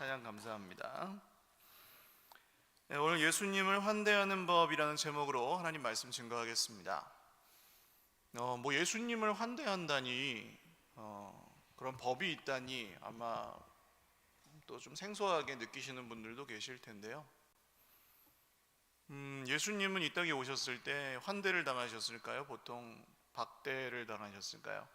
찬양 감사합니다. 네, 오늘 예수님을 환대하는 법이라는 제목으로 하나님 말씀 증거하겠습니다. 예수님을 환대한다니 그런 법이 있다니 아마 또 좀 생소하게 느끼시는 분들도 계실 텐데요. 예수님은 이 땅에 오셨을 때 환대를 당하셨을까요? 보통 박대를 당하셨을까요?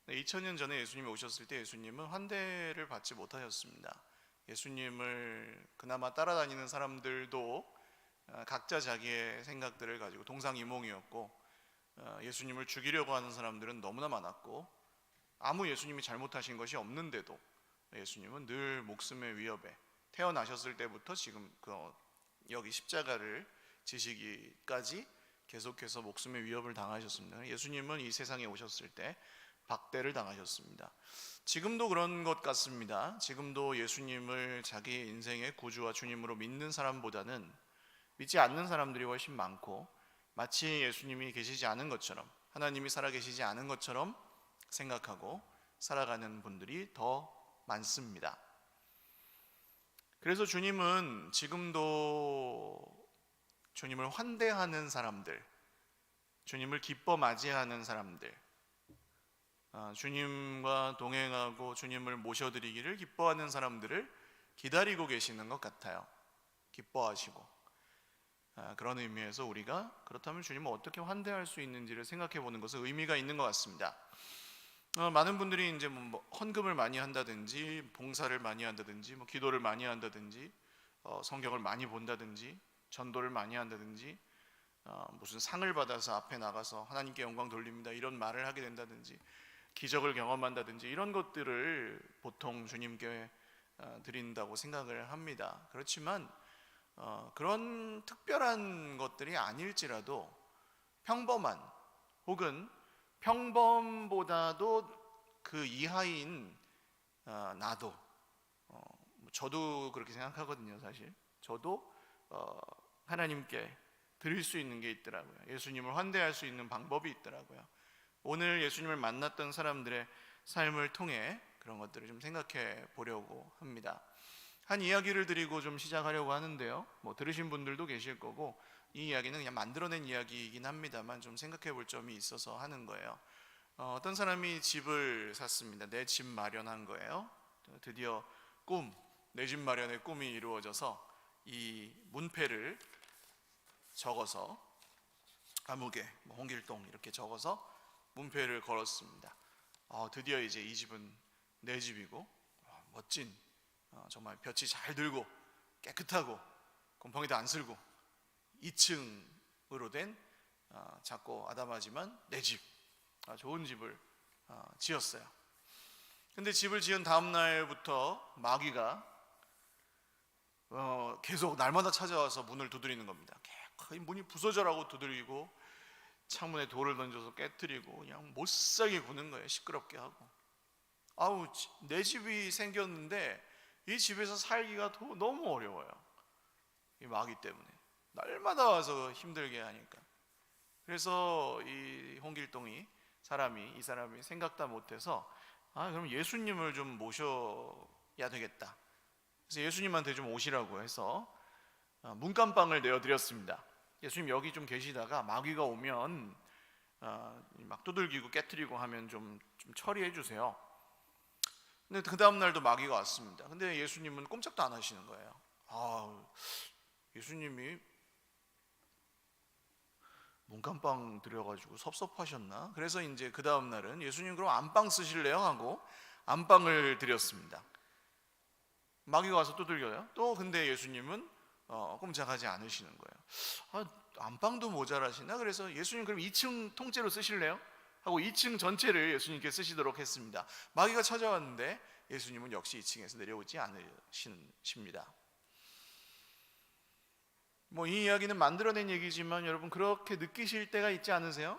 2000년 전에 예수님이 오셨을 때 예수님은 환대를 받지 못하셨습니다. 예수님을 그나마 따라다니는 사람들도 각자 자기의 생각들을 가지고 동상이몽이었고, 예수님을 죽이려고 하는 사람들은 너무나 많았고, 아무 예수님이 잘못하신 것이 없는데도 예수님은 늘 목숨의 위협에, 태어나셨을 때부터 지금 여기 십자가를 지시기까지 계속해서 목숨의 위협을 당하셨습니다. 예수님은 이 세상에 오셨을 때 박대를 당하셨습니다. 지금도 그런 것 같습니다. 지금도 예수님을 자기 인생의 구주와 주님으로 믿는 사람보다는 믿지 않는 사람들이 훨씬 많고, 마치 예수님이 계시지 않은 것처럼, 하나님이 살아계시지 않은 것처럼 생각하고 살아가는 분들이 더 많습니다. 그래서 주님은 지금도 주님을 환대하는 사람들, 주님을 기뻐 맞이하는 사람들, 주님과 동행하고 주님을 모셔드리기를 기뻐하는 사람들을 기다리고 계시는 것 같아요. 기뻐하시고, 그런 의미에서 우리가 그렇다면 주님을 어떻게 환대할 수 있는지를 생각해 보는 것은 의미가 있는 것 같습니다. 많은 분들이 이제 헌금을 많이 한다든지, 봉사를 많이 한다든지, 기도를 많이 한다든지, 성경을 많이 본다든지, 전도를 많이 한다든지, 무슨 상을 받아서 앞에 나가서 하나님께 영광 돌립니다 이런 말을 하게 된다든지, 기적을 경험한다든지, 이런 것들을 보통 주님께 드린다고 생각을 합니다. 그렇지만 그런 특별한 것들이 아닐지라도 평범한, 혹은 평범보다도 그 이하인 나도, 저도 그렇게 생각하거든요. 사실 저도 하나님께 드릴 수 있는 게 있더라고요. 예수님을 환대할 수 있는 방법이 있더라고요. 오늘 예수님을 만났던 사람들의 삶을 통해 그런 것들을 좀 생각해 보려고 합니다. 한 이야기를 드리고 좀 시작하려고 하는데요, 들으신 분들도 계실 거고, 이 이야기는 그냥 만들어낸 이야기이긴 합니다만 좀 생각해 볼 점이 있어서 하는 거예요. 어떤 사람이 집을 샀습니다. 내 집 마련한 거예요. 드디어 내 집 마련의 꿈이 이루어져서 이 문패를 적어서 아무개, 홍길동 이렇게 적어서 문패를 걸었습니다. 드디어 이제 이 집은 내 집이고, 멋진, 정말 볕이 잘 들고 깨끗하고 곰팡이도 안 쓸고 2층으로 된 작고 아담하지만 내 집, 좋은 집을 지었어요. 근데 집을 지은 다음 날부터 마귀가 계속 날마다 찾아와서 문을 두드리는 겁니다. 문이 부서져라고 두드리고, 창문에 돌을 던져서 깨뜨리고, 그냥 못살게 구는 거예요. 시끄럽게 하고. 내 집이 생겼는데 이 집에서 살기가 너무 어려워요. 이 마귀 때문에 날마다 와서 힘들게 하니까. 그래서 이 홍길동이 이 사람이 생각도 못해서 그럼 예수님을 좀 모셔야 되겠다. 그래서 예수님한테 좀 오시라고 해서 문간방을 내어드렸습니다. 예수님 여기 좀 계시다가 마귀가 오면 막 두들기고 깨트리고 하면 좀 처리해 주세요. 근데 그 다음 날도 마귀가 왔습니다. 근데 예수님은 꼼짝도 안 하시는 거예요. 예수님이 문간방 드려가지고 섭섭하셨나? 그래서 이제 그 다음 날은 예수님 그럼 안방 쓰실래요? 하고 안방을 드렸습니다. 마귀가 와서 두들겨요. 근데 예수님은 꼼짝하지 않으시는 거예요. 안방도 모자라시나? 그래서 예수님 그럼 2층 통째로 쓰실래요? 하고 2층 전체를 예수님께 쓰시도록 했습니다. 마귀가 찾아왔는데 예수님은 역시 2층에서 내려오지 않으십니다. 이 이야기는 만들어낸 얘기지만 여러분 그렇게 느끼실 때가 있지 않으세요?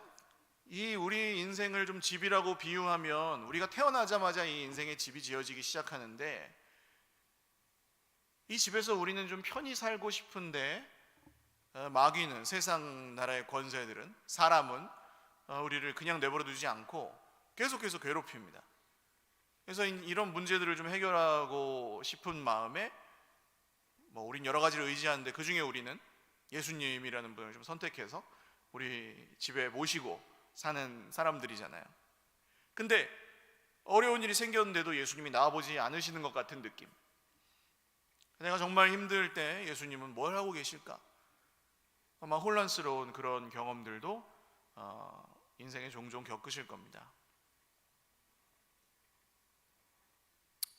우리 인생을 좀 집이라고 비유하면, 우리가 태어나자마자 이 인생의 집이 지어지기 시작하는데, 이 집에서 우리는 좀 편히 살고 싶은데, 마귀는, 세상 나라의 권세들은, 사람은 우리를 그냥 내버려 두지 않고 계속해서 괴롭힙니다. 그래서 이런 문제들을 좀 해결하고 싶은 마음에 우린 여러 가지를 의지하는데 그 중에 우리는 예수님이라는 분을 좀 선택해서 우리 집에 모시고 사는 사람들이잖아요. 근데 어려운 일이 생겼는데도 예수님이 나와보지 않으시는 것 같은 느낌. 내가 정말 힘들 때 예수님은 뭘 하고 계실까? 아마 혼란스러운 그런 경험들도 인생에 종종 겪으실 겁니다.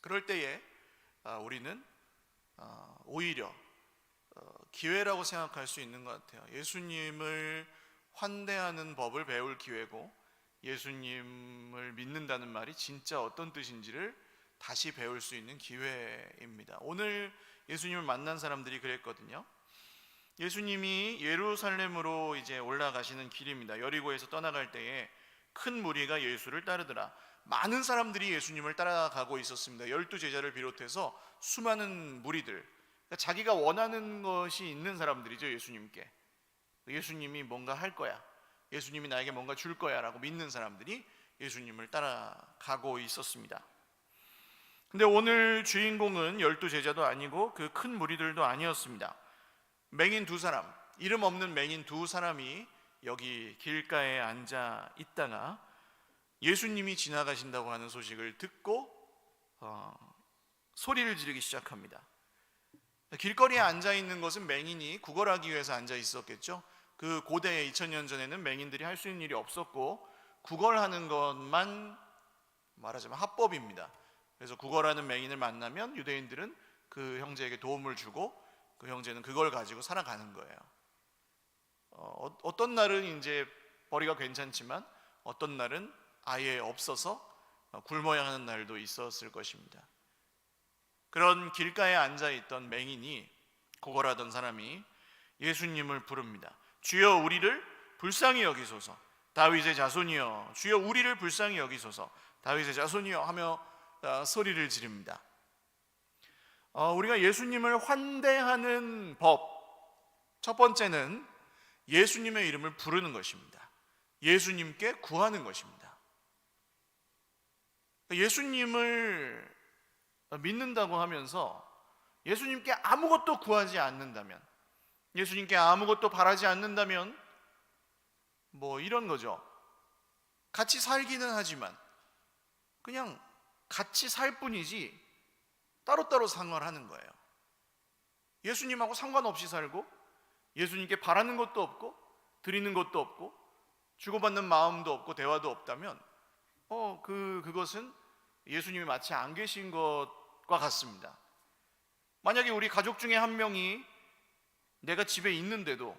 그럴 때에 우리는 오히려 기회라고 생각할 수 있는 것 같아요. 예수님을 환대하는 법을 배울 기회고, 예수님을 믿는다는 말이 진짜 어떤 뜻인지를 다시 배울 수 있는 기회입니다. 오늘 예수님을 만난 사람들이 그랬거든요. 예수님이 예루살렘으로 이제 올라가시는 길입니다. 여리고에서 떠나갈 때에 큰 무리가 예수를 따르더라. 많은 사람들이 예수님을 따라가고 있었습니다. 12제자를 비롯해서 수많은 무리들, 그러니까 자기가 원하는 것이 있는 사람들이죠. 예수님께 예수님이 뭔가 할 거야, 예수님이 나에게 뭔가 줄 거야 라고 믿는 사람들이 예수님을 따라가고 있었습니다. 근데 오늘 주인공은 12제자도 아니고 그 큰 무리들도 아니었습니다. 맹인 두 사람, 이름 없는 맹인 두 사람이 여기 길가에 앉아 있다가 예수님이 지나가신다고 하는 소식을 듣고 소리를 지르기 시작합니다. 길거리에 앉아 있는 것은 맹인이 구걸하기 위해서 앉아 있었겠죠. 그 고대 2000년 전에는 맹인들이 할 수 있는 일이 없었고, 구걸하는 것만 말하자면 합법입니다. 그래서 구걸하는 맹인을 만나면 유대인들은 그 형제에게 도움을 주고 그 형제는 그걸 가지고 살아가는 거예요. 어떤 날은 이제 벌이가 괜찮지만 어떤 날은 아예 없어서 굶어야 하는 날도 있었을 것입니다. 그런 길가에 앉아있던 맹인이, 구걸하던 사람이 예수님을 부릅니다. 주여 우리를 불쌍히 여기소서, 다윗의 자손이여, 주여 우리를 불쌍히 여기소서, 다윗의 자손이여 하며 소리를 지릅니다. 우리가 예수님을 환대하는 법, 첫 번째는 예수님의 이름을 부르는 것입니다. 예수님께 구하는 것입니다. 예수님을 믿는다고 하면서 예수님께 아무것도 구하지 않는다면, 예수님께 아무것도 바라지 않는다면 이런 거죠. 같이 살기는 하지만 그냥 같이 살 뿐이지 따로따로 생활하는 거예요. 예수님하고 상관없이 살고 예수님께 바라는 것도 없고 드리는 것도 없고 주고받는 마음도 없고 대화도 없다면 그것은 예수님이 마치 안 계신 것과 같습니다. 만약에 우리 가족 중에 한 명이 내가 집에 있는데도,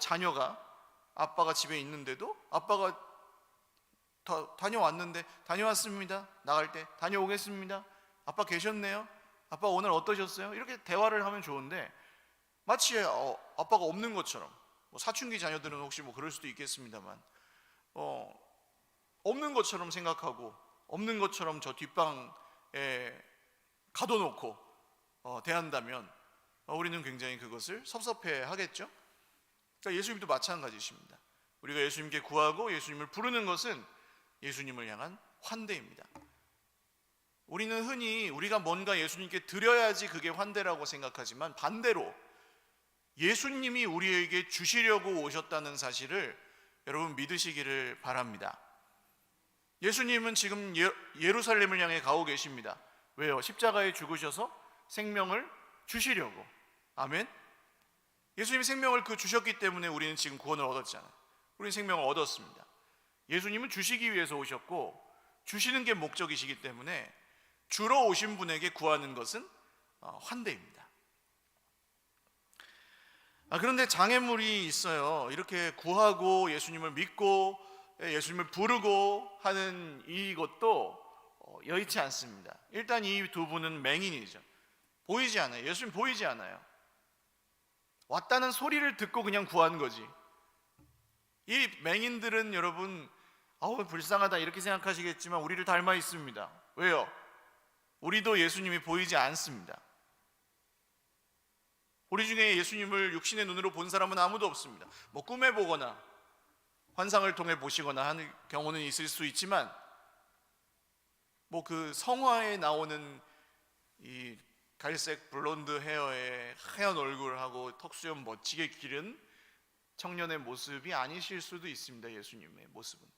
자녀가 아빠가 집에 있는데도 아빠가 다녀왔는데 다녀왔습니다, 나갈 때 다녀오겠습니다, 아빠 계셨네요, 아빠 오늘 어떠셨어요? 이렇게 대화를 하면 좋은데 마치 아빠가 없는 것처럼, 사춘기 자녀들은 혹시 그럴 수도 있겠습니다만 없는 것처럼 생각하고 없는 것처럼 저 뒷방에 가둬놓고 대한다면 우리는 굉장히 그것을 섭섭해 하겠죠. 그러니까 예수님도 마찬가지십니다. 우리가 예수님께 구하고 예수님을 부르는 것은 예수님을 향한 환대입니다. 우리는 흔히 우리가 뭔가 예수님께 드려야지 그게 환대라고 생각하지만, 반대로 예수님이 우리에게 주시려고 오셨다는 사실을 여러분 믿으시기를 바랍니다. 예수님은 지금 예루살렘을 향해 가고 계십니다. 왜요? 십자가에 죽으셔서 생명을 주시려고. 아멘. 예수님이 생명을 주셨기 때문에 우리는 지금 구원을 얻었잖아요. 우리는 생명을 얻었습니다. 예수님은 주시기 위해서 오셨고 주시는 게 목적이시기 때문에 주러 오신 분에게 구하는 것은 환대입니다. 그런데 장애물이 있어요. 이렇게 구하고 예수님을 믿고 예수님을 부르고 하는 이것도 여의치 않습니다. 일단 이 두 분은 맹인이죠. 보이지 않아요. 예수님 보이지 않아요. 왔다는 소리를 듣고 그냥 구하는 거지. 이 맹인들은 여러분 불쌍하다 이렇게 생각하시겠지만 우리를 닮아 있습니다. 왜요? 우리도 예수님이 보이지 않습니다. 우리 중에 예수님을 육신의 눈으로 본 사람은 아무도 없습니다. 꿈에 보거나 환상을 통해 보시거나 하는 경우는 있을 수 있지만 뭐 그 성화에 나오는 이 갈색 블론드 헤어에 하얀 얼굴하고 턱수염 멋지게 기른 청년의 모습이 아니실 수도 있습니다. 예수님의 모습은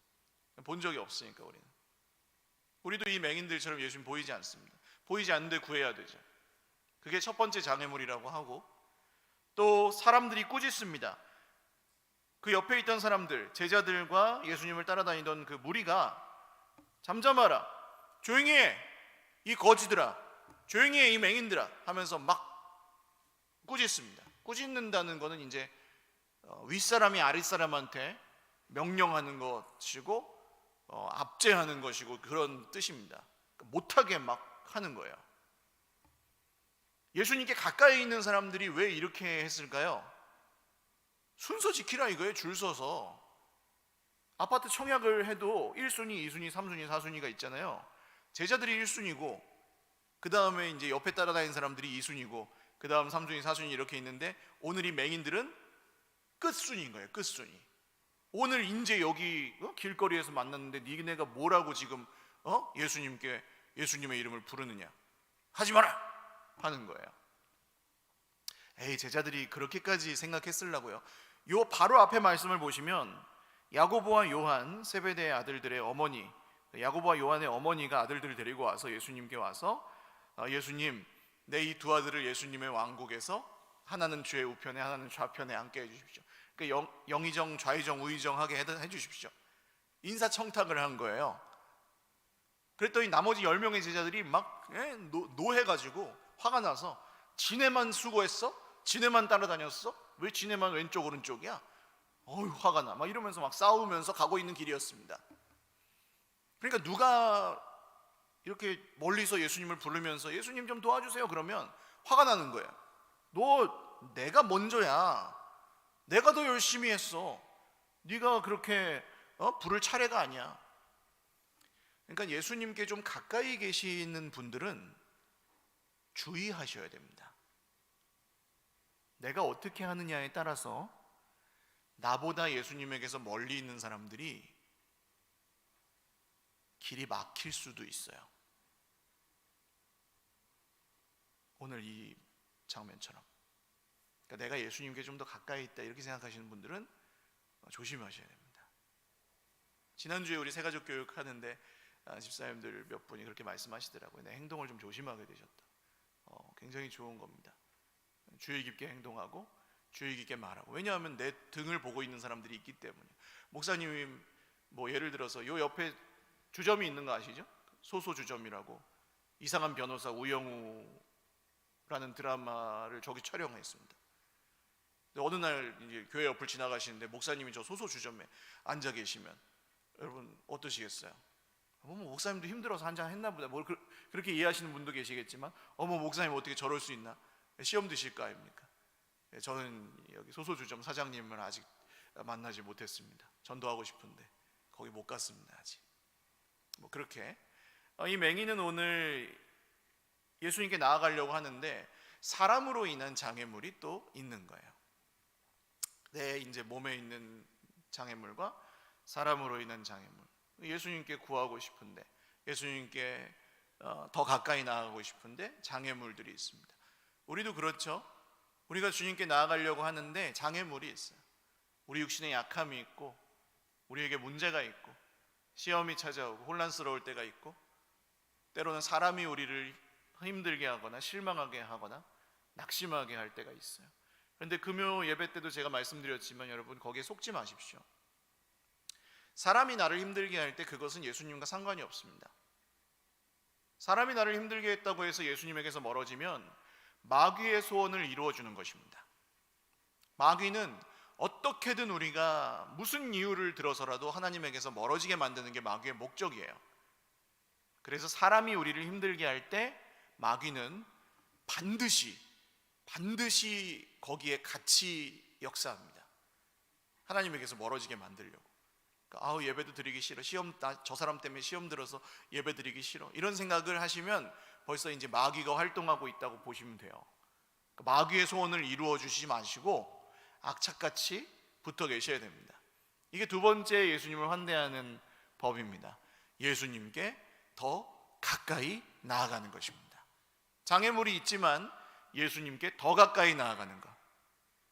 본 적이 없으니까 우리도 이 맹인들처럼 예수님 보이지 않습니다. 보이지 않는데 구해야 되죠. 그게 첫 번째 장애물이라고 하고, 또 사람들이 꾸짖습니다. 그 옆에 있던 사람들, 제자들과 예수님을 따라다니던 그 무리가 잠잠하라, 조용히 해, 이 거지들아, 조용히 해, 이 맹인들아 하면서 막 꾸짖습니다. 꾸짖는다는 것은 이제 윗사람이 아랫사람한테 명령하는 것이고 압제하는 것이고 그런 뜻입니다. 못하게 막 하는 거예요. 예수님께 가까이 있는 사람들이 왜 이렇게 했을까요? 순서 지키라 이거예요. 줄 서서. 아파트 청약을 해도 1순위, 2순위, 3순위, 4순위가 있잖아요. 제자들이 1순위고 그 다음에 이제 옆에 따라다니는 사람들이 2순위고 그 다음 3순위, 4순위 이렇게 있는데, 오늘 이 맹인들은 끝순위인 거예요. 끝순위. 오늘 이제 여기 길거리에서 만났는데 니네가 뭐라고 지금 예수님의 이름을 부르느냐, 하지 마라 하는 거예요. 제자들이 그렇게까지 생각했으려고요? 요 바로 앞에 말씀을 보시면 야고보와 요한, 세베대의 아들들의 어머니, 야고보와 요한의 어머니가 아들들을 데리고 와서 예수님께 와서 예수님, 내 이 두 아들을 예수님의 왕국에서 하나는 주의 우편에 하나는 좌편에 앉게 해주십시오. 그러니까 영의정, 좌의정, 우의정하게 해주십시오. 인사청탁을 한 거예요. 그랬더니 나머지 10명의 제자들이 막 노해가지고 화가 나서, 지네만 수고했어? 지네만 따라다녔어? 왜 지네만 왼쪽 오른쪽이야? 화가 나. 막 이러면서 막 싸우면서 가고 있는 길이었습니다. 그러니까 누가 이렇게 멀리서 예수님을 부르면서 예수님 좀 도와주세요 그러면 화가 나는 거예요. 내가 먼저야. 내가 더 열심히 했어. 네가 그렇게 부를 차례가 아니야. 그러니까 예수님께 좀 가까이 계시는 분들은 주의하셔야 됩니다. 내가 어떻게 하느냐에 따라서 나보다 예수님에게서 멀리 있는 사람들이 길이 막힐 수도 있어요. 오늘 이 장면처럼. 그러니까 내가 예수님께 좀 더 가까이 있다 이렇게 생각하시는 분들은 조심하셔야 됩니다. 지난주에 우리 새가족 교육하는데 집사님들 몇 분이 그렇게 말씀하시더라고요. 내 행동을 좀 조심하게 되셨다. 굉장히 좋은 겁니다. 주의 깊게 행동하고 주의 깊게 말하고. 왜냐하면 내 등을 보고 있는 사람들이 있기 때문에. 목사님이 뭐 예를 들어서 요 옆에 주점이 있는 거 아시죠? 소소주점이라고, 이상한 변호사 우영우라는 드라마를 저기 촬영했습니다. 어느 날 이제 교회 옆을 지나가시는데 목사님이 저 소소주점에 앉아 계시면 여러분 어떠시겠어요? 목사님도 힘들어서 한잔 했나 보다, 뭘 그렇게 이해하시는 분도 계시겠지만, 목사님 어떻게 저럴 수 있나, 시험 드실 거 아닙니까? 저는 여기 소소주점 사장님을 아직 만나지 못했습니다. 전도하고 싶은데 거기 못 갔습니다. 아직. 뭐 그렇게 이 맹인은 오늘 예수님께 나아가려고 하는데 사람으로 인한 장애물이 또 있는 거예요. 내 이제 몸에 있는 장애물과 사람으로 인한 장애물. 예수님께 구하고 싶은데, 예수님께 더 가까이 나아가고 싶은데 장애물들이 있습니다. 우리도 그렇죠. 우리가 주님께 나아가려고 하는데 장애물이 있어요. 우리 육신에 약함이 있고, 우리에게 문제가 있고, 시험이 찾아오고 혼란스러울 때가 있고, 때로는 사람이 우리를 힘들게 하거나 실망하게 하거나 낙심하게 할 때가 있어요. 그런데 금요 예배 때도 제가 말씀드렸지만 여러분 거기에 속지 마십시오. 사람이 나를 힘들게 할 때 그것은 예수님과 상관이 없습니다. 사람이 나를 힘들게 했다고 해서 예수님에게서 멀어지면 마귀의 소원을 이루어주는 것입니다. 마귀는 어떻게든 우리가 무슨 이유를 들어서라도 하나님에게서 멀어지게 만드는 게 마귀의 목적이에요. 그래서 사람이 우리를 힘들게 할 때 마귀는 반드시 거기에 같이 역사합니다. 하나님에게서 멀어지게 만들려고. 그러니까 예배도 드리기 싫어, 저 사람 때문에 시험 들어서 예배 드리기 싫어, 이런 생각을 하시면 벌써 이제 마귀가 활동하고 있다고 보시면 돼요. 그러니까 마귀의 소원을 이루어 주시지 마시고 악착같이 붙어 계셔야 됩니다. 이게 두 번째 예수님을 환대하는 법입니다. 예수님께 더 가까이 나아가는 것입니다. 장애물이 있지만 예수님께 더 가까이 나아가는 것.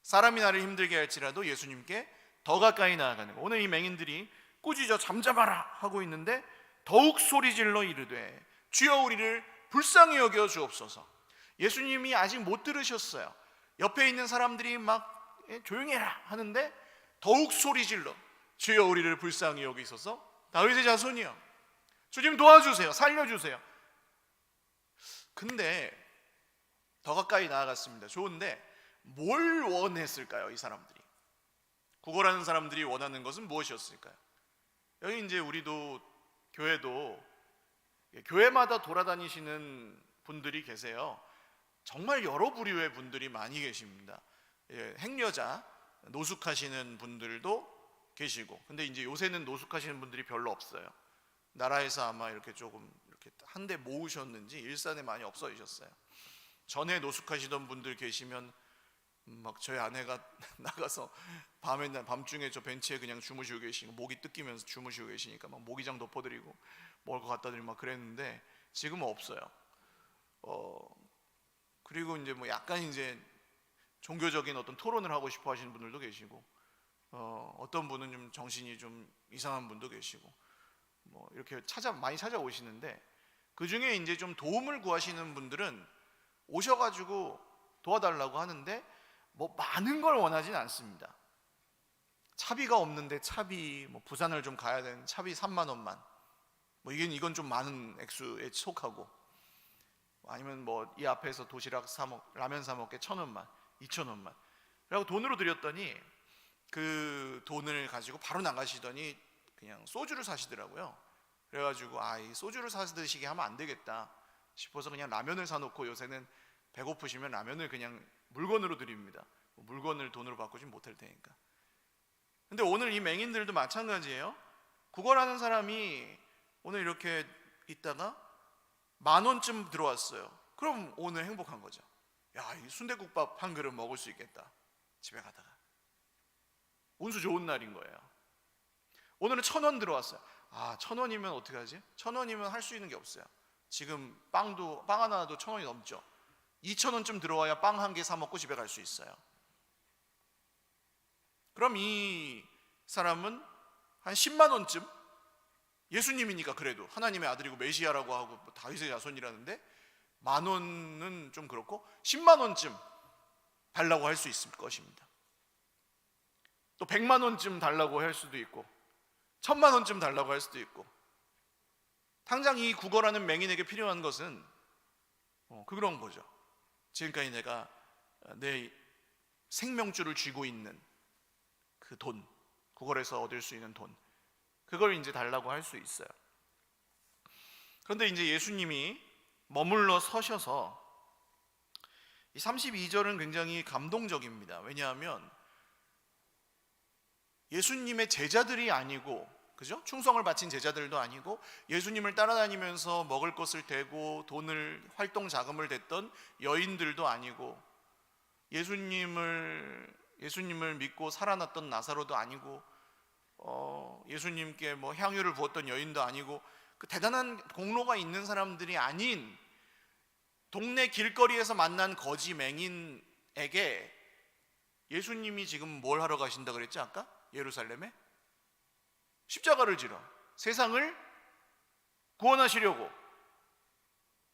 사람이 나를 힘들게 할지라도 예수님께 더 가까이 나아가는 것. 오늘 이 맹인들이 꾸짖어 잠잠하라 하고 있는데 더욱 소리질러 이르되 주여 우리를 불쌍히 여겨 주옵소서. 예수님이 아직 못 들으셨어요. 옆에 있는 사람들이 막 조용히 해라 하는데 더욱 소리질러 주여 우리를 불쌍히 여기소서. 다윗의 자손이여 주님 도와주세요. 살려주세요. 근데 더 가까이 나아갔습니다. 좋은데 뭘 원했을까요? 이 사람들이, 구걸하는 사람들이 원하는 것은 무엇이었을까요? 여기 이제 우리도 교회도 교회마다 돌아다니시는 분들이 계세요. 정말 여러 부류의 분들이 많이 계십니다. 행여자 노숙하시는 분들도 계시고, 근데 이제 요새는 노숙하시는 분들이 별로 없어요. 나라에서 아마 이렇게 조금 이렇게 한데 모으셨는지 일산에 많이 없어지셨어요. 전에 노숙하시던 분들 계시면 막 저희 아내가 나가서 밤중에 저 벤치에 그냥 주무시고 계시고 목이 뜯기면서 주무시고 계시니까 막 모기장 덮어드리고 먹을 거 갖다 드리고 막 그랬는데 지금은 없어요. 그리고 이제 뭐 약간 이제 종교적인 어떤 토론을 하고 싶어 하시는 분들도 계시고, 어떤 분은 좀 정신이 좀 이상한 분도 계시고, 뭐 이렇게 많이 찾아오시는데, 그 중에 이제 좀 도움을 구하시는 분들은 오셔가지고 도와달라고 하는데 뭐 많은 걸 원하진 않습니다. 차비가 없는데 차비, 뭐 부산을 좀 가야 되는 차비 3만 원만, 뭐 이건 좀 많은 액수에 속하고, 아니면 뭐 이 앞에서 도시락 라면 사 먹게 1,000원만, 2,000원만. 그리고 돈으로 드렸더니 그 돈을 가지고 바로 나가시더니 그냥 소주를 사시더라고요. 그래가지고 이 소주를 사서 드시게 하면 안 되겠다 싶어서 그냥 라면을 사놓고, 요새는 배고프시면 라면을 그냥 물건으로 드립니다. 물건을 돈으로 바꾸지 못할 테니까. 근데 오늘 이 맹인들도 마찬가지예요. 구걸하는 사람이 오늘 이렇게 있다가 10,000원쯤 들어왔어요. 그럼 오늘 행복한 거죠. 야, 이 순댓국밥 한 그릇 먹을 수 있겠다. 집에 가다가 운수 좋은 날인 거예요. 오늘은 1,000원 들어왔어요. 1,000원이면 어떻게 하지? 1,000원이면 할 수 있는 게 없어요. 지금 빵 하나도 1,000원이 넘죠. 2,000원쯤 들어와야 빵 한 개 사 먹고 집에 갈 수 있어요. 그럼 이 사람은 한 10만 원쯤, 예수님이니까 그래도 하나님의 아들이고 메시아라고 하고 다윗의 자손이라는데 10,000원은 좀 그렇고 10만 원쯤 달라고 할 수 있을 것입니다. 또 100만 원쯤 달라고 할 수도 있고 1,000만 원쯤 달라고 할 수도 있고, 당장 이 구걸하는 맹인에게 필요한 것은 그런 거죠. 지금까지 내가 내 생명줄을 쥐고 있는 그 돈, 구걸해서 얻을 수 있는 돈, 그걸 이제 달라고 할 수 있어요. 그런데 이제 예수님이 머물러 서셔서 이 32절은 굉장히 감동적입니다. 왜냐하면 예수님의 제자들이 아니고, 그죠? 충성을 바친 제자들도 아니고, 예수님을 따라다니면서 먹을 것을 대고 돈을, 활동 자금을 댔던 여인들도 아니고, 예수님을 믿고 살아났던 나사로도 아니고, 예수님께 뭐 향유를 부었던 여인도 아니고, 그 대단한 공로가 있는 사람들이 아닌 동네 길거리에서 만난 거지 맹인에게 예수님이 지금 뭘 하러 가신다 그랬지 아까? 예루살렘에? 십자가를 지러 세상을 구원하시려고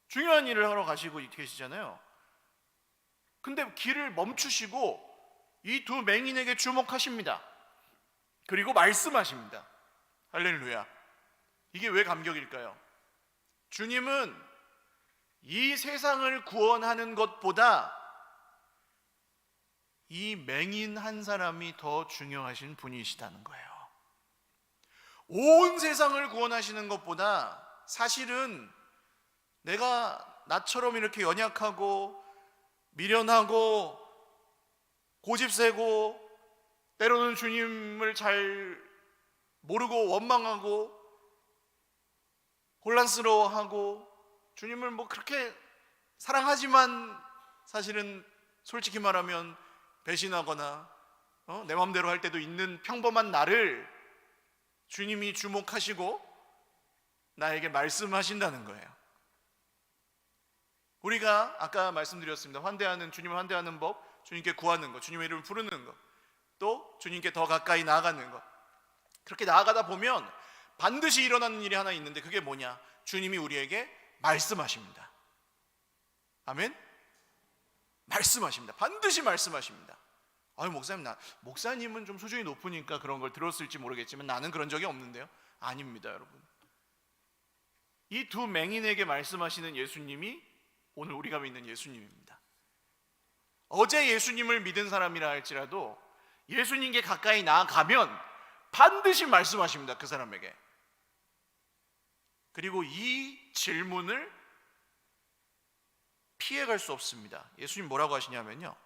중요한 일을 하러 가시고 계시잖아요. 근데 길을 멈추시고 이 두 맹인에게 주목하십니다. 그리고 말씀하십니다. 할렐루야. 이게 왜 감격일까요? 주님은 이 세상을 구원하는 것보다 이 맹인 한 사람이 더 중요하신 분이시다는 거예요. 온 세상을 구원하시는 것보다 사실은 내가 나처럼 이렇게 연약하고 미련하고 고집세고 때로는 주님을 잘 모르고 원망하고 혼란스러워하고 주님을 뭐 그렇게 사랑하지만 사실은 솔직히 말하면 배신하거나 내 마음대로 할 때도 있는 평범한 나를 주님이 주목하시고 나에게 말씀하신다는 거예요. 우리가 아까 말씀드렸습니다. 주님을 환대하는 법, 주님께 구하는 것, 주님의 이름을 부르는 것, 또 주님께 더 가까이 나아가는 것. 그렇게 나아가다 보면 반드시 일어나는 일이 하나 있는데 그게 뭐냐? 주님이 우리에게 말씀하십니다. 아멘? 말씀하십니다. 반드시 말씀하십니다. 아유, 목사님은 좀 수준이 높으니까 그런 걸 들었을지 모르겠지만 나는 그런 적이 없는데요. 아닙니다, 여러분. 이 두 맹인에게 말씀하시는 예수님이 오늘 우리가 믿는 예수님입니다. 어제 예수님을 믿은 사람이라 할지라도 예수님께 가까이 나아가면 반드시 말씀하십니다, 그 사람에게. 그리고 이 질문을 피해갈 수 없습니다. 예수님 뭐라고 하시냐면요,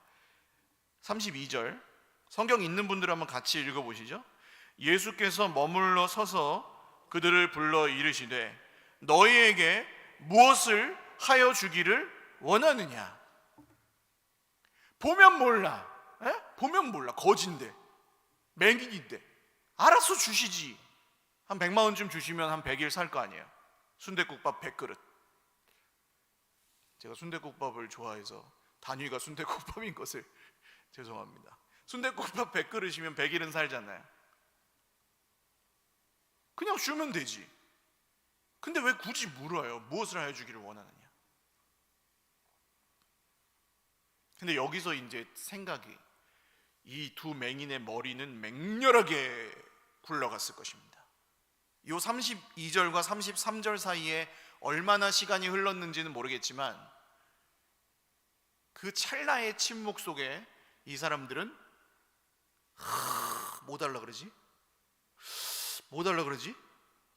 32절 성경 있는 분들 한번 같이 읽어보시죠. 예수께서 머물러 서서 그들을 불러 이르시되 너희에게 무엇을 하여 주기를 원하느냐. 보면 몰라, 보면 몰라, 거진데, 맹인인데 알아서 주시지. 한 100만 원쯤 주시면 한 100일 살 거 아니에요. 순댓국밥 100그릇. 제가 순댓국밥을 좋아해서 단위가 순댓국밥인 것을 죄송합니다. 순댓국밥 100그릇이면 100일은 살잖아요. 그냥 주면 되지. 근데 왜 굳이 물어요? 무엇을 하여 주기를 원하느냐. 근데 여기서 이제 생각이, 이 두 맹인의 머리는 맹렬하게 굴러갔을 것입니다. 이 32절과 33절 사이에 얼마나 시간이 흘렀는지는 모르겠지만 그 찰나의 침묵 속에 이 사람들은 뭐 달라 그러지? 뭐 달라 그러지?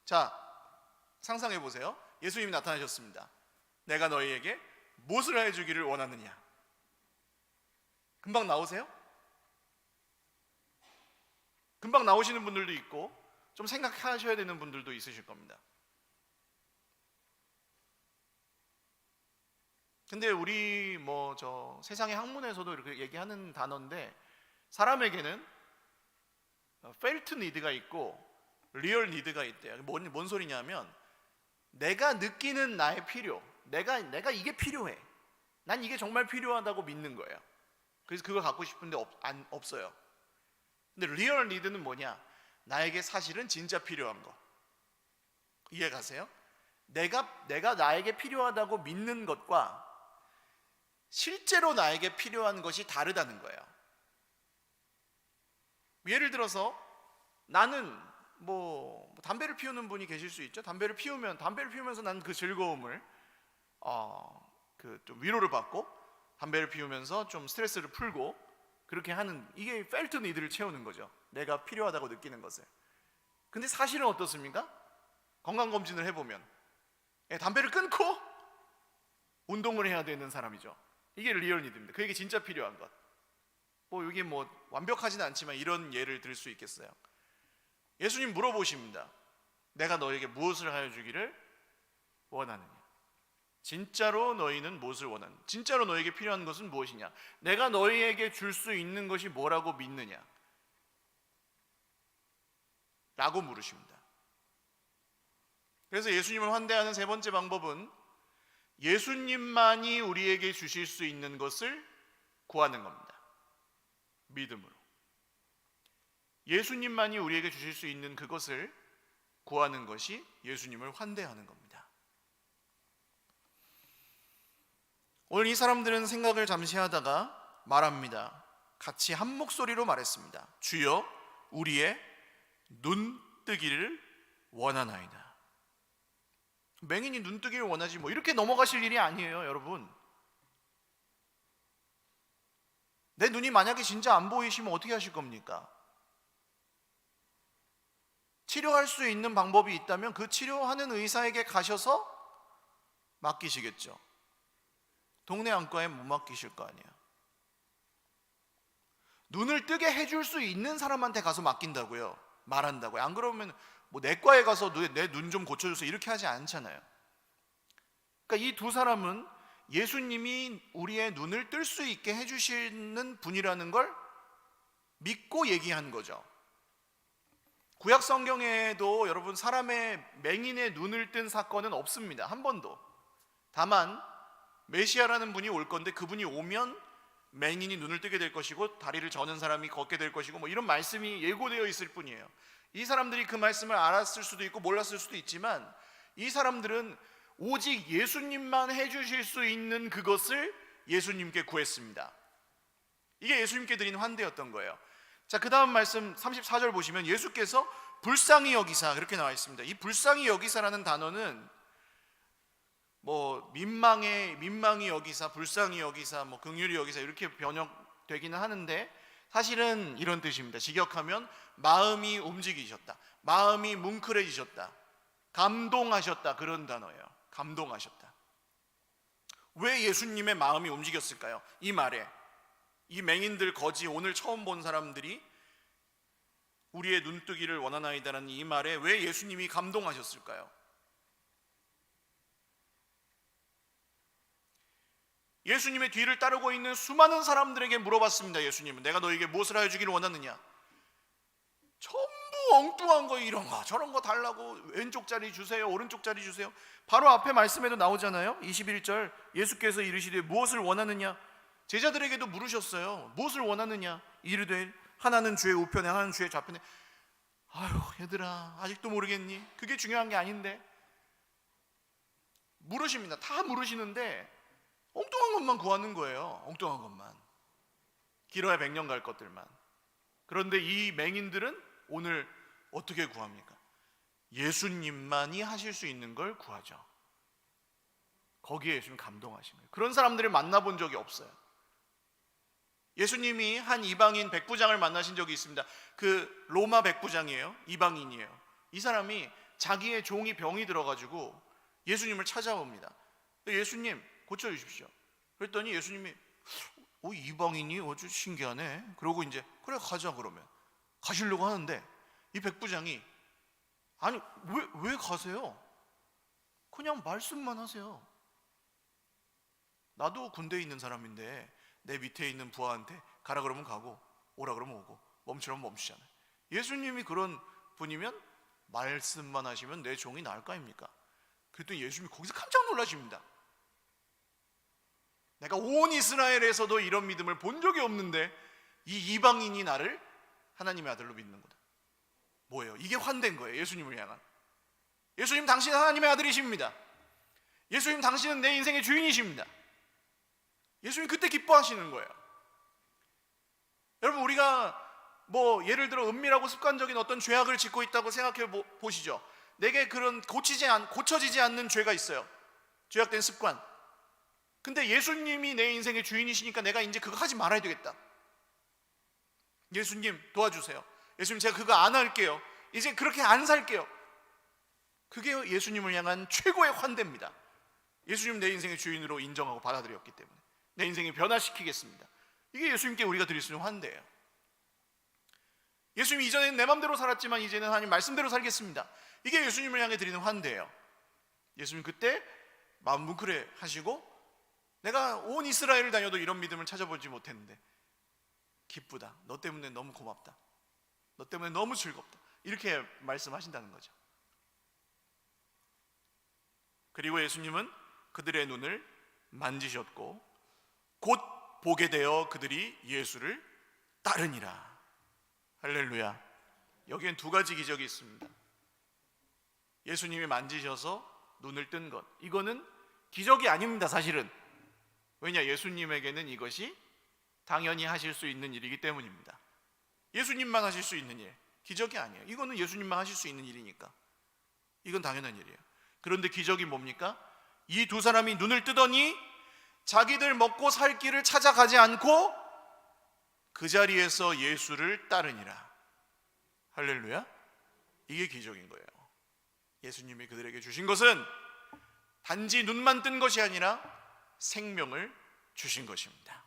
자, 상상해 보세요. 예수님이 나타나셨습니다. 내가 너희에게 무엇을 해주기를 원하느냐. 금방 나오세요? 금방 나오시는 분들도 있고 좀 생각하셔야 되는 분들도 있으실 겁니다. 근데 우리 세상의 학문에서도 이렇게 얘기하는 단어인데, 사람에게는 felt need가 있고 real need가 있대요. 뭔 소리냐면 내가 느끼는 나의 필요, 내가 이게 필요해, 난 이게 정말 필요하다고 믿는 거예요. 그래서 그걸 갖고 싶은데 없어요. 근데 real need는 뭐냐? 나에게 사실은 진짜 필요한 거. 이해 가세요? 내가 나에게 필요하다고 믿는 것과 실제로 나에게 필요한 것이 다르다는 거예요. 예를 들어서 나는 담배를 피우는 분이 계실 수 있죠. 담배를 피우면서 나는 그 즐거움을 좀 위로를 받고, 담배를 피우면서 좀 스트레스를 풀고, 그렇게 하는, 이게 felt need를 채우는 거죠. 내가 필요하다고 느끼는 것을. 근데 사실은 어떻습니까? 건강검진을 해보면 담배를 끊고 운동을 해야 되는 사람이죠. 이게 리얼 니드입니다. 그에게 진짜 필요한 것. 이게 완벽하지는 않지만 이런 예를 들 수 있겠어요. 예수님 물어보십니다. 내가 너에게 무엇을 하여 주기를 원하느냐. 진짜로 너희는 무엇을 원하느냐. 진짜로 너에게 필요한 것은 무엇이냐. 내가 너희에게 줄 수 있는 것이 뭐라고 믿느냐 라고 물으십니다. 그래서 예수님을 환대하는 세 번째 방법은 예수님만이 우리에게 주실 수 있는 것을 구하는 겁니다. 믿음으로. 예수님만이 우리에게 주실 수 있는 그것을 구하는 것이 예수님을 환대하는 겁니다. 오늘 이 사람들은 생각을 잠시 하다가 말합니다. 같이 한 목소리로 말했습니다. 주여, 우리의 눈 뜨기를 원하나이다. 맹인이 눈 뜨기를 원하지 이렇게 넘어가실 일이 아니에요, 여러분. 내 눈이 만약에 진짜 안 보이시면 어떻게 하실 겁니까? 치료할 수 있는 방법이 있다면 그 치료하는 의사에게 가셔서 맡기시겠죠. 동네 안과에 못 맡기실 거 아니에요. 눈을 뜨게 해줄 수 있는 사람한테 가서 맡긴다고요. 말한다고요. 안 그러면 내과에 가서 내 눈 좀 고쳐줘서 이렇게 하지 않잖아요. 그러니까 이 두 사람은 예수님이 우리의 눈을 뜰 수 있게 해주시는 분이라는 걸 믿고 얘기한 거죠. 구약 성경에도 여러분 맹인의 눈을 뜬 사건은 없습니다. 한 번도. 다만 메시아라는 분이 올 건데 그분이 오면 맹인이 눈을 뜨게 될 것이고 다리를 저는 사람이 걷게 될 것이고 뭐 이런 말씀이 예고되어 있을 뿐이에요. 이 사람들이 그 말씀을 알았을 수도 있고 몰랐을 수도 있지만 이 사람들은 오직 예수님만 해주실 수 있는 그것을 예수님께 구했습니다. 이게 예수님께 드린 환대였던 거예요. 자, 그 다음 말씀 34절 보시면 예수께서 불쌍히 여기사, 그렇게 나와 있습니다. 이 불쌍히 여기사라는 단어는 뭐 민망히 여기사, 불쌍히 여기사, 뭐 긍휼히 여기사 이렇게 번역되기는 하는데 사실은 이런 뜻입니다. 직역하면 마음이 움직이셨다, 마음이 뭉클해지셨다, 감동하셨다, 그런 단어예요. 감동하셨다. 왜 예수님의 마음이 움직였을까요? 이 말에 이 맹인들 거지 오늘 처음 본 사람들이 우리의 눈뜨기를 원하나이다라는 이 말에 왜 예수님이 감동하셨을까요? 예수님의 뒤를 따르고 있는 수많은 사람들에게 물어봤습니다. 예수님은 내가 너에게 무엇을 하여 주기를 원하느냐? 전부 엉뚱한 거, 이런 거 저런 거 달라고, 왼쪽 자리 주세요, 오른쪽 자리 주세요. 바로 앞에 말씀에도 나오잖아요. 21절 예수께서 이르시되 무엇을 원하느냐? 제자들에게도 물으셨어요. 무엇을 원하느냐? 이르되 하나는 주의 우편에 하나는 주의 좌편에. 아유 얘들아 아직도 모르겠니? 그게 중요한 게 아닌데. 물으십니다. 다 물으시는데 엉뚱한 것만 구하는 거예요. 엉뚱한 것만, 길어야 100년 갈 것들만. 그런데 이 맹인들은 오늘 어떻게 구합니까? 예수님만이 하실 수 있는 걸 구하죠. 거기에 예수님 감동하신 거예요. 그런 사람들을 만나본 적이 없어요. 예수님이 한 이방인 백부장을 만나신 적이 있습니다. 그 로마 백부장이에요. 이방인이에요. 이 사람이 자기의 종이 병이 들어가지고 예수님을 찾아옵니다. 예수님 고쳐주십시오. 그랬더니 예수님이 이방인이 아주 신기하네. 그러고 이제 그래 가자 그러면 가시려고 하는데 이 백부장이 아니 왜 가세요? 그냥 말씀만 하세요. 나도 군대에 있는 사람인데 내 밑에 있는 부하한테 가라 그러면 가고 오라 그러면 오고 멈추라면 멈추잖아요. 예수님이 그런 분이면 말씀만 하시면 내 종이 나을 거 아닙니까? 그랬더니 예수님이 거기서 깜짝 놀라십니다. 내가 온 이스라엘에서도 이런 믿음을 본 적이 없는데 이 이방인이 나를 하나님의 아들로 믿는 거다. 뭐예요? 이게 환대인 거예요. 예수님을 향한. 예수님 당신은 하나님의 아들이십니다. 예수님 당신은 내 인생의 주인이십니다. 예수님 그때 기뻐하시는 거예요. 여러분 우리가 뭐 예를 들어 은밀하고 습관적인 어떤 죄악을 짓고 있다고 생각해 보시죠. 내게 그런 고쳐지지 않는 죄가 있어요. 죄악된 습관. 근데 예수님이 내 인생의 주인이시니까 내가 이제 그거 하지 말아야 되겠다. 예수님 도와주세요. 예수님 제가 그거 안 할게요. 이제 그렇게 안 살게요. 그게 예수님을 향한 최고의 환대입니다. 예수님 내 인생의 주인으로 인정하고 받아들였기 때문에 내 인생을 변화시키겠습니다. 이게 예수님께 우리가 드릴 수 있는 환대예요. 예수님 이전에는 내 맘대로 살았지만 이제는 하나님 말씀대로 살겠습니다. 이게 예수님을 향해 드리는 환대예요. 예수님 그때 마음 뭉클해 하시고 내가 온 이스라엘을 다녀도 이런 믿음을 찾아보지 못했는데 기쁘다. 너 때문에 너무 고맙다. 너 때문에 너무 즐겁다. 이렇게 말씀하신다는 거죠. 그리고 예수님은 그들의 눈을 만지셨고 곧 보게 되어 그들이 예수를 따르니라. 할렐루야. 여기엔 두 가지 기적이 있습니다. 예수님이 만지셔서 눈을 뜬 것, 이거는 기적이 아닙니다. 사실은. 왜냐? 예수님에게는 이것이 당연히 하실 수 있는 일이기 때문입니다. 예수님만 하실 수 있는 일, 기적이 아니에요. 이거는 예수님만 하실 수 있는 일이니까 이건 당연한 일이에요. 그런데 기적이 뭡니까? 이 두 사람이 눈을 뜨더니 자기들 먹고 살 길을 찾아가지 않고 그 자리에서 예수를 따르니라. 할렐루야. 이게 기적인 거예요. 예수님이 그들에게 주신 것은 단지 눈만 뜬 것이 아니라 생명을 주신 것입니다.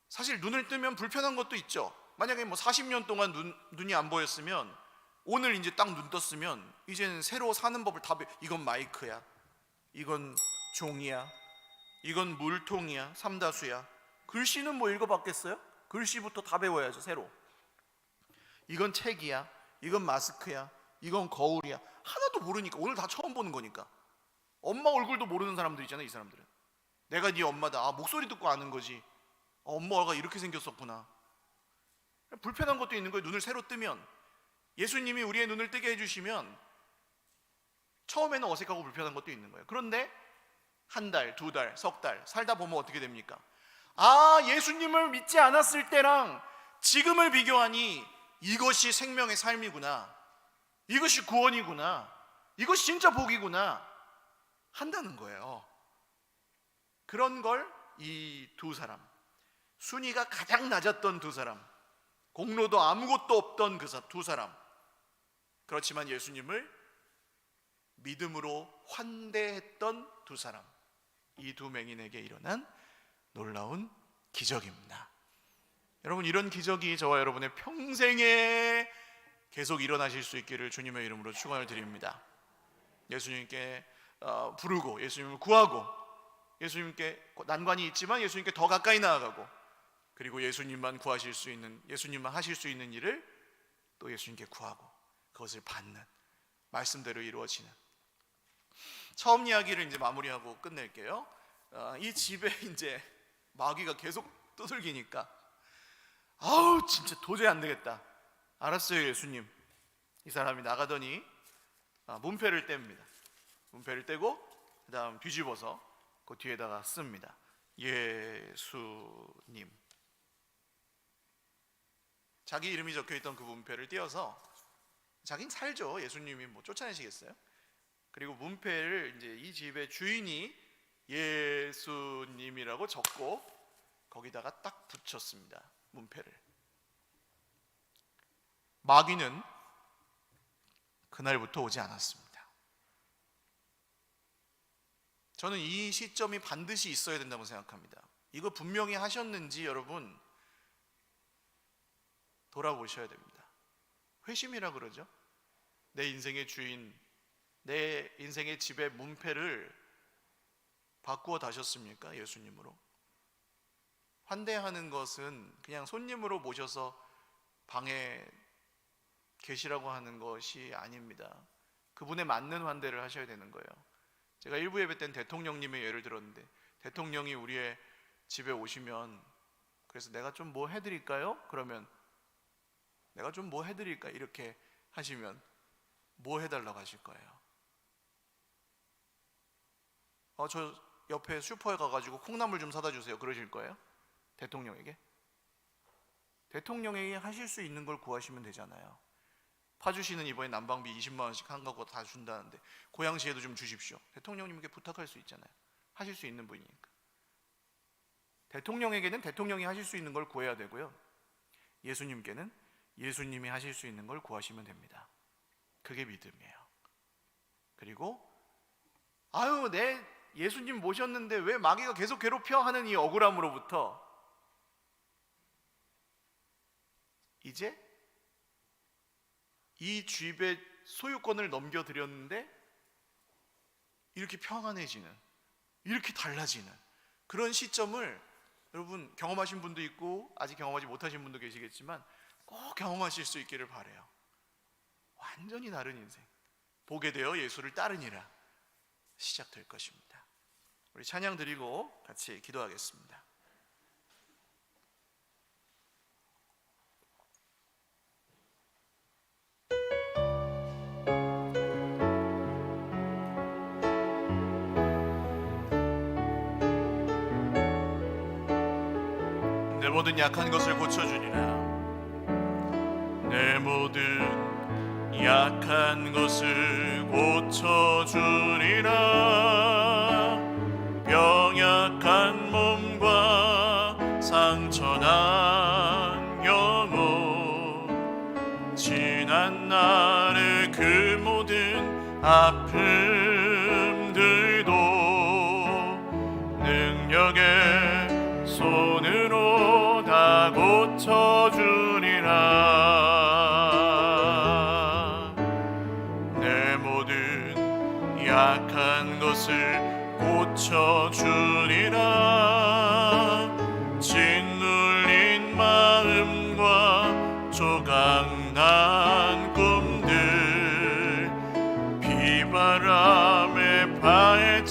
사실 눈을 뜨면 불편한 것도 있죠. 만약에 40년 동안 눈이 안 보였으면 오늘 이제 딱 눈 떴으면 이제는 새로 사는 법을 다 이건 마이크야, 이건 종이야, 이건 물통이야, 삼다수야. 글씨는 뭐 읽어봤겠어요? 글씨부터 다 배워야죠. 새로. 이건 책이야, 이건 마스크야, 이건 거울이야. 하나도 모르니까 오늘 다 처음 보는 거니까 엄마 얼굴도 모르는 사람들 있잖아요. 이 사람들은 내가 네 엄마다. 목소리 듣고 아는 거지. 엄마가 이렇게 생겼었구나. 불편한 것도 있는 거예요. 눈을 새로 뜨면, 예수님이 우리의 눈을 뜨게 해주시면 처음에는 어색하고 불편한 것도 있는 거예요. 그런데 한 달, 두 달, 석 달 살다 보면 어떻게 됩니까? 예수님을 믿지 않았을 때랑 지금을 비교하니 이것이 생명의 삶이구나, 이것이 구원이구나, 이것이 진짜 복이구나 한다는 거예요. 그런 걸 이 두 사람, 순위가 가장 낮았던 두 사람, 공로도 아무것도 없던 그 두 사람, 그렇지만 예수님을 믿음으로 환대했던 두 사람, 이 두 맹인에게 일어난 놀라운 기적입니다. 여러분, 이런 기적이 저와 여러분의 평생에 계속 일어나실 수 있기를 주님의 이름으로 축원을 드립니다. 예수님께 부르고, 예수님을 구하고, 예수님께 난관이 있지만 예수님께 더 가까이 나아가고, 그리고 예수님만 구하실 수 있는, 예수님만 하실 수 있는 일을 또 예수님께 구하고 그것을 받는, 말씀대로 이루어지는. 처음 이야기를 이제 마무리하고 끝낼게요. 이 집에 이제 마귀가 계속 두들기니까 진짜 도저히 안 되겠다. 알았어요, 예수님. 이 사람이 나가더니 문패를 뗍니다. 문패를 떼고 그 다음 뒤집어서 그 뒤에다가 씁니다. 예수님. 자기 이름이 적혀있던 그 문패를 띄어서, 자긴 살죠. 예수님이 뭐 쫓아내시겠어요? 그리고 문패를 이제 이 집의 주인이 예수님이라고 적고 거기다가 딱 붙였습니다. 문패를. 마귀는 그날부터 오지 않았습니다. 저는 이 시점이 반드시 있어야 된다고 생각합니다. 이거 분명히 하셨는지 여러분 돌아보셔야 됩니다. 회심이라 그러죠. 내 인생의 주인, 내 인생의 집의 문패를 바꾸어 다셨습니까? 예수님으로. 환대하는 것은 그냥 손님으로 모셔서 방에 계시라고 하는 것이 아닙니다. 그분에 맞는 환대를 하셔야 되는 거예요. 제가 일부 예배 때는 대통령님의 예를 들었는데, 대통령이 우리의 집에 오시면, 그래서 내가 좀 뭐 해드릴까요? 그러면 내가 좀 뭐 해드릴까? 이렇게 하시면 뭐 해달라고 하실 거예요? 저 옆에 슈퍼에 가가지고 콩나물 좀 사다 주세요, 그러실 거예요? 대통령에게? 대통령에게 하실 수 있는 걸 구하시면 되잖아요. 파주시는 이번에 난방비 20만 원씩 한 가구 다 준다는데 고양시에도 좀 주십시오. 대통령님께 부탁할 수 있잖아요. 하실 수 있는 분이니까. 대통령에게는 대통령이 하실 수 있는 걸 구해야 되고요, 예수님께는 예수님이 하실 수 있는 걸 구하시면 됩니다. 그게 믿음이에요. 그리고 내 예수님 모셨는데 왜 마귀가 계속 괴롭혀 하는 이 억울함으로부터 이제 이 집의 소유권을 넘겨드렸는데 이렇게 평안해지는, 이렇게 달라지는 그런 시점을 여러분 경험하신 분도 있고 아직 경험하지 못하신 분도 계시겠지만 꼭 경험하실 수 있기를 바라요. 완전히 다른 인생, 보게 되어 예수를 따르니라 시작될 것입니다. 우리 찬양 드리고 같이 기도하겠습니다. 내 모든 약한 것을 고쳐주리라. 내 모든 약한 것을 고쳐주리라. 병약한 몸과 상처난 영혼, 지난 날의 그 모든 아픔들도 능력의 손으로 다 고쳐주리라. 내 모든 약한 것을 고쳐주리라. 짓눌린 마음과 조각난 꿈들, 비바람에 파헤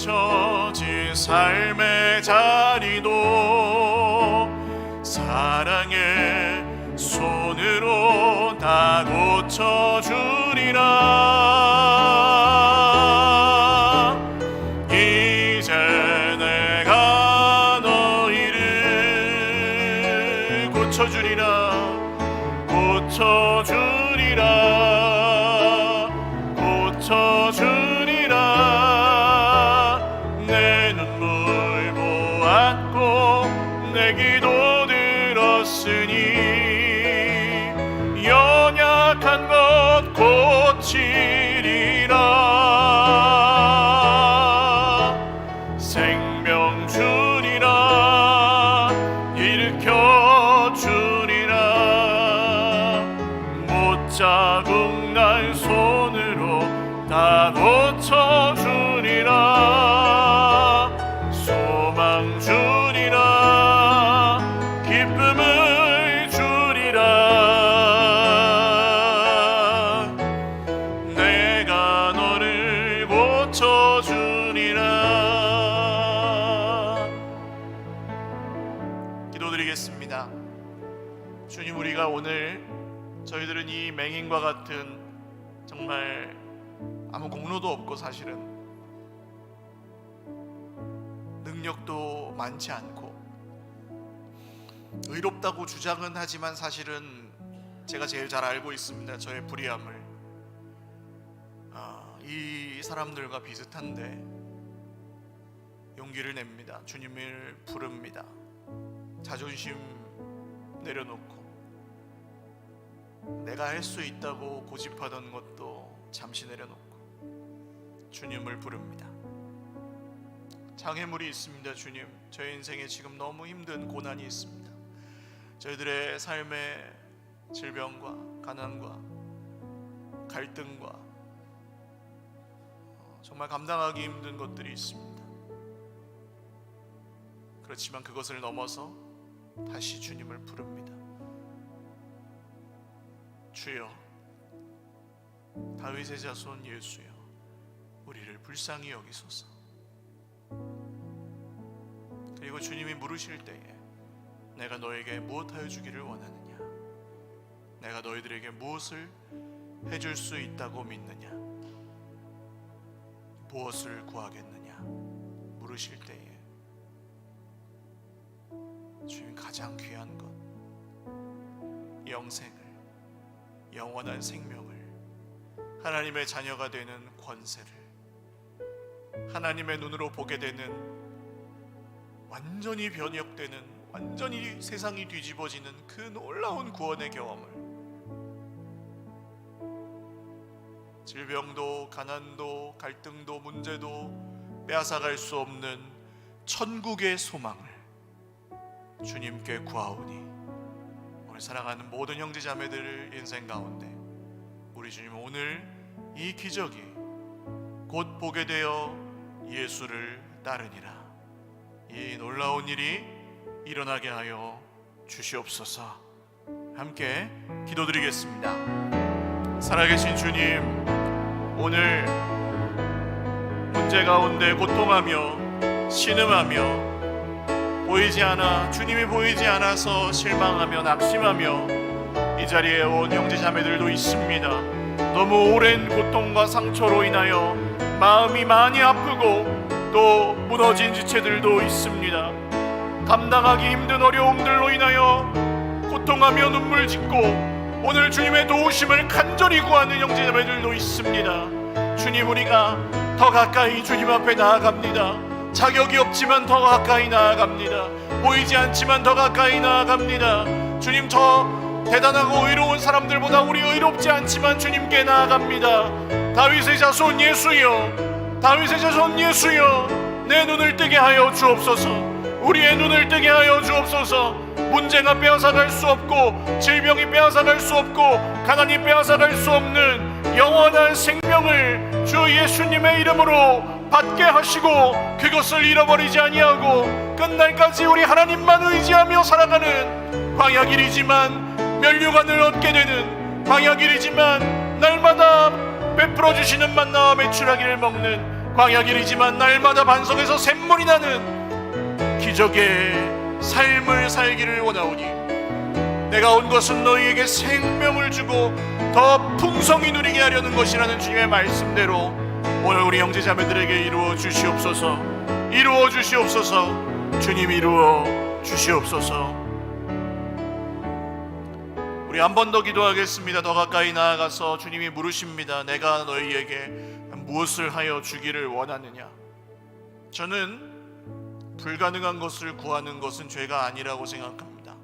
삶의 자리도 사랑의 손으로 다 고쳐주리라. 이제 내가 너희를 고쳐주리라. 내 눈물 보았고 내 기도 들었으니 연약한 것 고치리라. 생명 주리라. 일으켜 주리라. 못자국 난 손으로 다 고쳐주리라. 소망 주리라. 기쁨을 주리라. 내가 너를 고쳐주리라. 기도드리겠습니다. 주님, 우리가 오늘 저희들은 이 맹인과 같은 정말 아무 공로도 없고 사실은 능력도 많지 않고 의롭다고 주장은 하지만 사실은 제가 제일 잘 알고 있습니다. 저의 불의함을. 이 사람들과 비슷한데 용기를 냅니다. 주님을 부릅니다. 자존심 내려놓고 내가 할 수 있다고 고집하던 것도 잠시 내려놓고 주님을 부릅니다. 장애물이 있습니다. 주님, 저희 인생에 지금 너무 힘든 고난이 있습니다. 저희들의 삶의 질병과 가난과 갈등과 정말 감당하기 힘든 것들이 있습니다. 그렇지만 그것을 넘어서 다시 주님을 부릅니다. 주여, 다윗의 자손 예수여, 우리를 불쌍히 여기소서. 그리고 주님이 물으실 때에 내가 너에게 무엇하여 주기를 원하느냐, 내가 너희들에게 무엇을 해줄 수 있다고 믿느냐, 무엇을 구하겠느냐 물으실 때에 주님 가장 귀한 것, 영생을, 영원한 생명을, 하나님의 자녀가 되는 권세를, 하나님의 눈으로 보게 되는 완전히 변혁되는, 완전히 세상이 뒤집어지는 그 놀라운 구원의 경험을, 질병도 가난도 갈등도 문제도 빼앗아갈 수 없는 천국의 소망을 주님께 구하오니 오늘 사랑하는 모든 형제자매들 인생 가운데 우리 주님 오늘 이 기적이 곧 보게 되어 예수를 따르니라, 이 놀라운 일이 일어나게 하여 주시옵소서. 함께 기도드리겠습니다. 살아계신 주님, 오늘 문제 가운데 고통하며 신음하며 보이지 않아, 주님이 보이지 않아서 실망하며 낙심하며 이 자리에 온 형제자매들도 있습니다. 너무 오랜 고통과 상처로 인하여 마음이 많이 아프고 또 무너진 지체들도 있습니다. 감당하기 힘든 어려움들로 인하여 고통하며 눈물 짓고 오늘 주님의 도우심을 간절히 구하는 형제자매들도 있습니다. 주님, 우리가 더 가까이 주님 앞에 나아갑니다. 자격이 없지만 더 가까이 나아갑니다. 보이지 않지만 더 가까이 나아갑니다. 주님, 저 대단하고 의로운 사람들보다 우리 의롭지 않지만 주님께 나아갑니다. 다윗의 자손 예수여, 다윗의 자손 예수여, 내 눈을 뜨게 하여 주옵소서. 우리의 눈을 뜨게 하여 주옵소서. 문제가 빼앗아갈 수 없고 질병이 빼앗아갈 수 없고 가난이 빼앗아갈 수 없는 영원한 생명을 주 예수님의 이름으로 받게 하시고 그것을 잃어버리지 아니하고 끝날까지 우리 하나님만 의지하며 살아가는 광야길이지만 면류관을 얻게 되는 광야길이지만 날마다 베풀어 주시는 만나와 메추라기를 먹는 광야 길이지만 날마다 반석에서 샘물이 나는 기적의 삶을 살기를 원하오니 내가 온 것은 너희에게 생명을 주고 더 풍성히 누리게 하려는 것이라는 주님의 말씀대로 오늘 우리 형제자매들에게 이루어 주시옵소서. 이루어 주시옵소서. 주님 이루어 주시옵소서. 우리 한 번 더 기도하겠습니다. 더 가까이 나아가서 주님이 물으십니다. 내가 너희에게 무엇을 하여 주기를 원하느냐? 저는 불가능한 것을 구하는 것은 죄가 아니라고 생각합니다.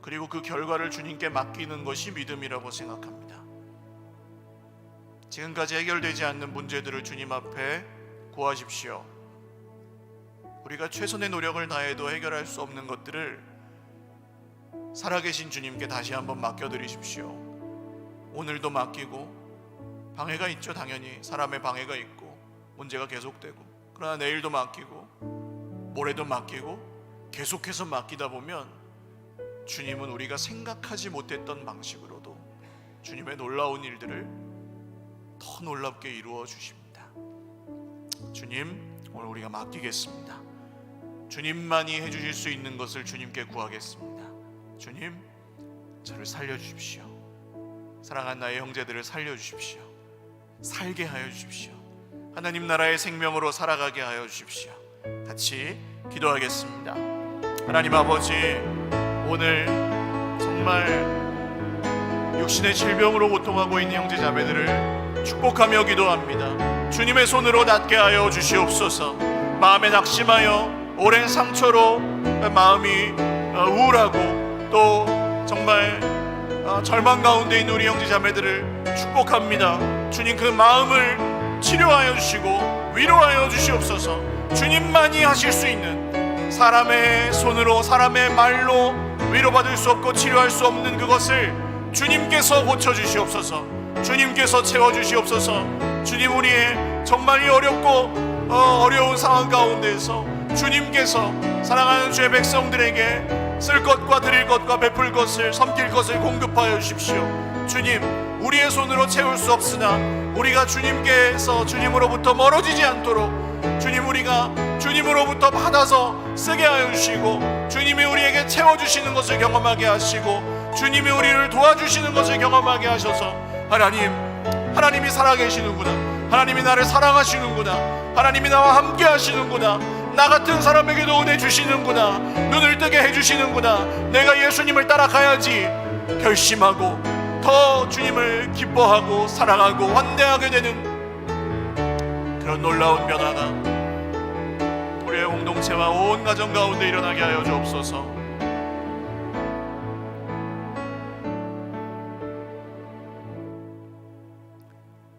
그리고 그 결과를 주님께 맡기는 것이 믿음이라고 생각합니다. 지금까지 해결되지 않는 문제들을 주님 앞에 구하십시오. 우리가 최선의 노력을 다해도 해결할 수 없는 것들을 살아계신 주님께 다시 한번 맡겨드리십시오. 오늘도 맡기고, 방해가 있죠. 당연히 사람의 방해가 있고 문제가 계속되고, 그러나 내일도 맡기고 모레도 맡기고 계속해서 맡기다 보면 주님은 우리가 생각하지 못했던 방식으로도 주님의 놀라운 일들을 더 놀랍게 이루어 주십니다. 주님, 오늘 우리가 맡기겠습니다. 주님만이 해주실 수 있는 것을 주님께 구하겠습니다. 주님, 저를 살려주십시오. 사랑하는 나의 형제들을 살려주십시오. 살게 하여 주십시오. 하나님 나라의 생명으로 살아가게 하여 주십시오. 같이 기도하겠습니다. 하나님 아버지, 오늘 정말 육신의 질병으로 고통하고 있는 형제자매들을 축복하며 기도합니다. 주님의 손으로 낫게 하여 주시옵소서. 마음에 낙심하여 오랜 상처로 마음이 우울하고 또 정말 절망 가운데 있는 우리 형제자매들을 축복합니다. 주님, 그 마음을 치료하여 주시고 위로하여 주시옵소서. 주님만이 하실 수 있는, 사람의 손으로 사람의 말로 위로받을 수 없고 치료할 수 없는 그것을 주님께서 고쳐주시옵소서. 주님께서 채워주시옵소서. 주님, 우리의 정말 어렵고 어려운 상황 가운데서 주님께서 사랑하는 주의 백성들에게 쓸 것과 드릴 것과 베풀 것을, 섬길 것을 공급하여 주십시오. 주님, 우리의 손으로 채울 수 없으나 우리가 주님께서 주님으로부터 멀어지지 않도록 주님, 우리가 주님으로부터 받아서 쓰게 하여 주시고 주님이 우리에게 채워주시는 것을 경험하게 하시고 주님이 우리를 도와주시는 것을 경험하게 하셔서 하나님이 살아계시는구나, 하나님이 나를 사랑하시는구나, 하나님이 나와 함께 하시는구나, 나 같은 사람에게도 은혜 주시는구나, 눈을 뜨게 해주시는구나, 내가 예수님을 따라가야지 결심하고 더 주님을 기뻐하고 사랑하고 환대하게 되는 그런 놀라운 변화가 우리의 공동체와 온 가정 가운데 일어나게 하여 주옵소서.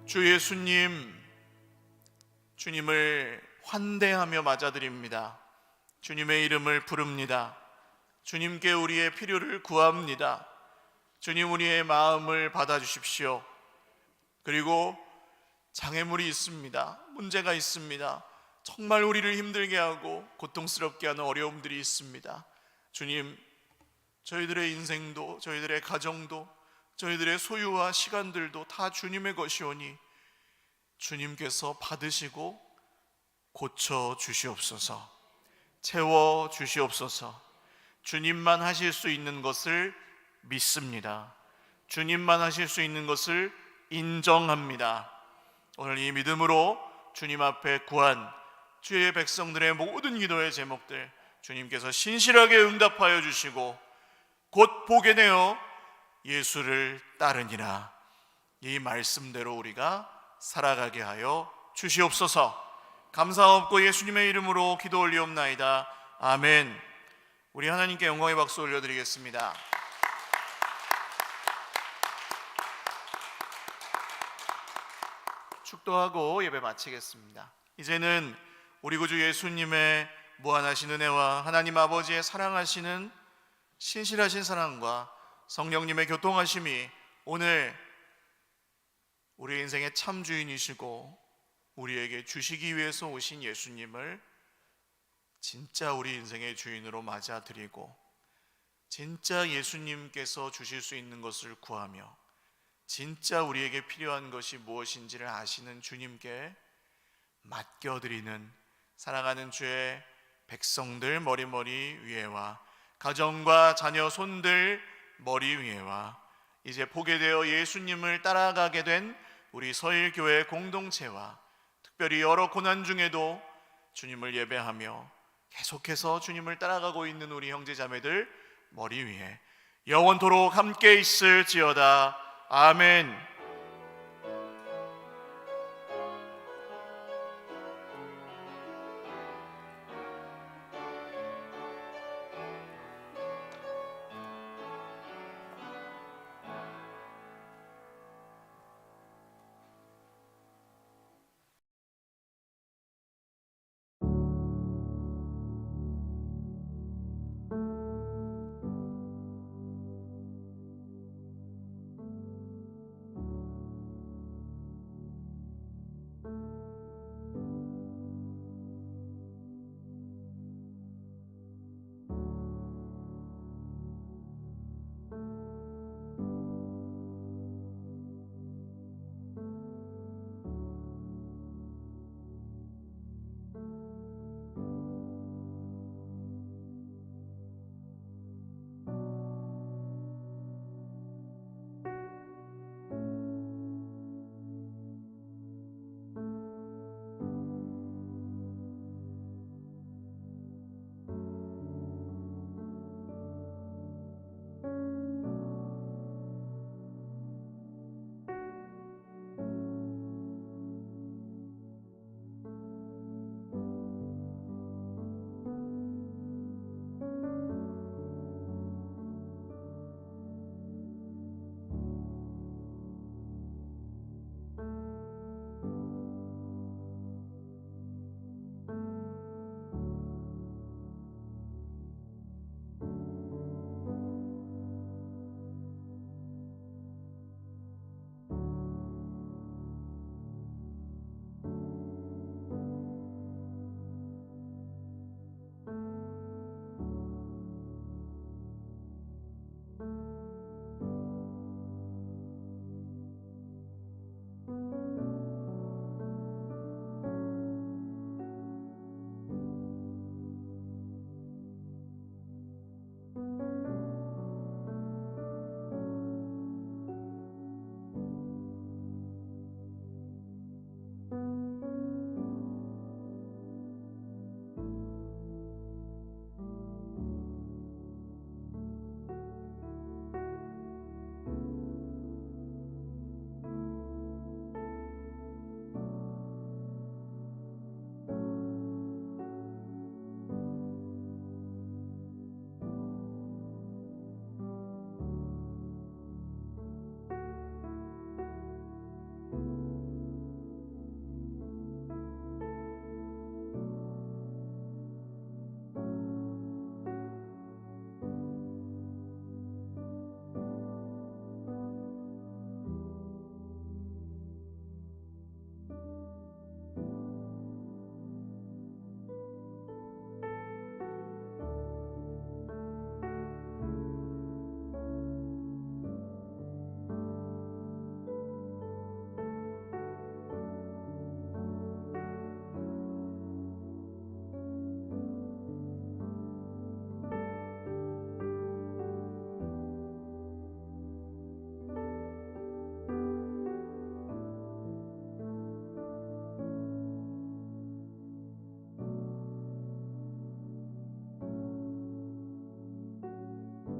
주 예수님, 주님을 환대하며 맞아드립니다. 주님의 이름을 부릅니다. 주님께 우리의 필요를 구합니다. 주님, 우리의 마음을 받아주십시오. 그리고 장애물이 있습니다. 문제가 있습니다. 정말 우리를 힘들게 하고 고통스럽게 하는 어려움들이 있습니다. 주님, 저희들의 인생도, 저희들의 가정도, 저희들의 소유와 시간들도 다 주님의 것이오니 주님께서 받으시고 고쳐 주시옵소서. 채워 주시옵소서. 주님만 하실 수 있는 것을 믿습니다. 주님만 하실 수 있는 것을 인정합니다. 오늘 이 믿음으로 주님 앞에 구한 주의 백성들의 모든 기도의 제목들 주님께서 신실하게 응답하여 주시고 곧 보게 되어 예수를 따르니라, 이 말씀대로 우리가 살아가게 하여 주시옵소서. 감사하옵고 예수님의 이름으로 기도 올리옵나이다. 아멘. 우리 하나님께 영광의 박수 올려드리겠습니다. 축도하고 예배 마치겠습니다. 이제는 우리 구주 예수님의 무한하신 은혜와 하나님 아버지의 사랑하시는 신실하신 사랑과 성령님의 교통하심이 오늘 우리 인생의 참 주인이시고 우리에게 주시기 위해서 오신 예수님을 진짜 우리 인생의 주인으로 맞아들이고 진짜 예수님께서 주실 수 있는 것을 구하며 진짜 우리에게 필요한 것이 무엇인지를 아시는 주님께 맡겨드리는 사랑하는 주의 백성들 머리 위에와 가정과 자녀 손들 머리 위에와 이제 보게 되어 예수님을 따라가게 된 우리 서일교회 공동체와 특별히 여러 고난 중에도 주님을 예배하며 계속해서 주님을 따라가고 있는 우리 형제자매들 머리 위에 영원토록 함께 있을지어다. 아멘.